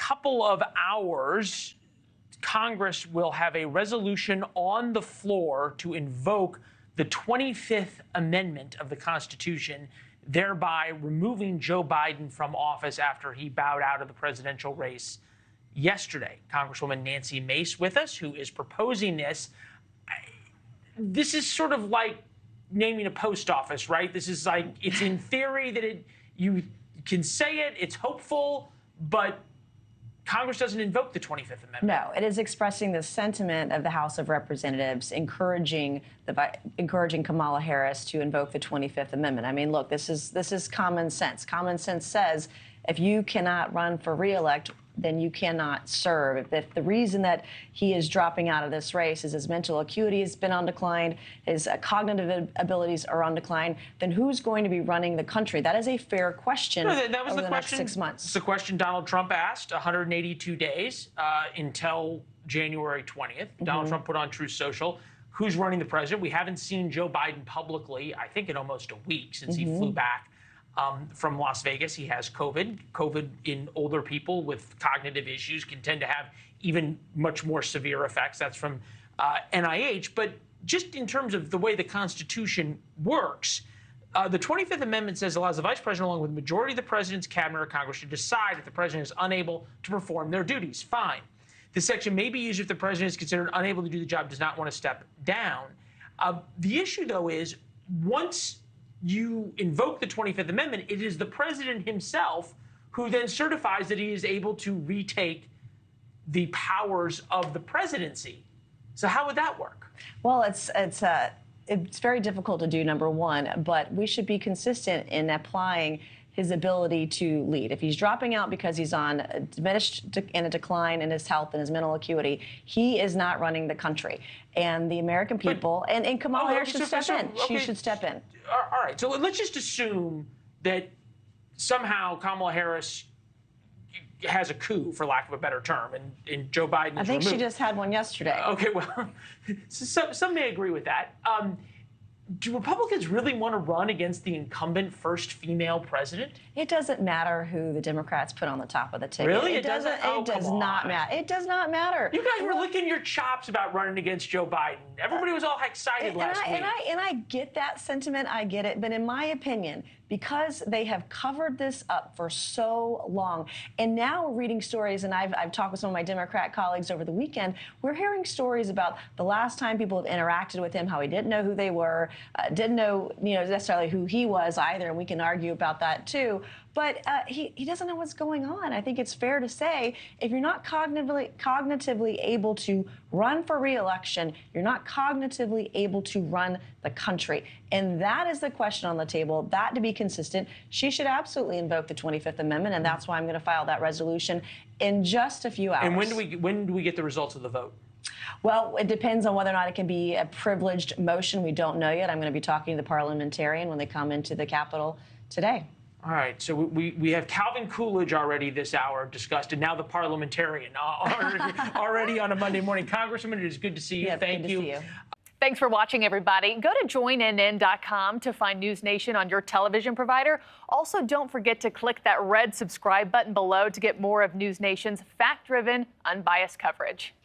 couple of hours, Congress will have a resolution on the floor to invoke the 25th Amendment of the Constitution, thereby removing Joe Biden from office after he bowed out of the presidential race yesterday. Congresswoman Nancy Mace with us, who is proposing this. This is sort of like naming a post office, right? This is like, it's in theory that you can say it, it's hopeful, but Congress doesn't invoke the 25th Amendment. No, it is expressing the sentiment of the House of Representatives, encouraging Kamala Harris to invoke the 25th Amendment. I mean, look, this is common sense. Common sense says if you cannot run for re-elect, then you cannot serve. If the reason that he is dropping out of this race is his mental acuity has been on decline, his cognitive abilities are on decline, then who's going to be running the country? That is a fair question. No, that was over the the question, next 6 months. It's the question Donald Trump asked 182 days until January 20th. Donald Trump put on Truth Social, who's running the president? We haven't seen Joe Biden publicly, I think, in almost a week since he flew back from Las Vegas. He has COVID. COVID in older people with cognitive issues can tend to have even much more severe effects. That's from NIH. But just in terms of the way the Constitution works, the 25th Amendment says allows the vice president, along with the majority of the president's cabinet or Congress, to decide if the president is unable to perform their duties. Fine. This section may be used if the president is considered unable to do the job, does not want to step down. The issue, though, is once you invoke the 25th Amendment, it is the president himself who then certifies that he is able to retake the powers of the presidency. So how would that work? Well, it's very difficult to do, number one, but we should be consistent in applying his ability to lead. If he's dropping out because he's on diminished in a decline in his health and his mental acuity, he is not running the country. And the American people, and Kamala Harris should step in. She should step in. All right, so let's just assume that somehow Kamala Harris has a coup, for lack of a better term, and Joe Biden is I think removed. she just had one yesterday. Okay, well, some may agree with that. Do Republicans really want to run against the incumbent first female president? It doesn't matter who the Democrats put on the top of the ticket. Really? It doesn't? Oh, it does not matter. It does not matter. You guys were licking your chops about running against Joe Biden. Everybody was all excited last week. And I get that sentiment. I get it. But in my opinion, because they have covered this up for so long, and now we're reading stories, and I've talked with some of my Democrat colleagues over the weekend, we're hearing stories about the last time people have interacted with him, how he didn't know who they were, didn't know necessarily who he was either, and we can argue about that too. But he doesn't know what's going on. I think it's fair to say if you're not cognitively able to run for re-election, you're not cognitively able to run the country. And that is the question on the table. That, to be consistent, she should absolutely invoke the 25th Amendment, and that's why I'm going to file that resolution in just a few hours. And when do we get the results of the vote? Well, it depends on whether or not it can be a privileged motion. We don't know yet. I'm going to be talking to the parliamentarian when they come into the Capitol today. All right, so we have Calvin Coolidge already this hour discussed, and now the parliamentarian already on a Monday morning. Congresswoman, it is good to see you. Yeah, Thank good to see you. Thanks for watching, everybody. Go to joinnn.com to find NewsNation on your television provider. Also, don't forget to click that red subscribe button below to get more of NewsNation's fact-driven, unbiased coverage.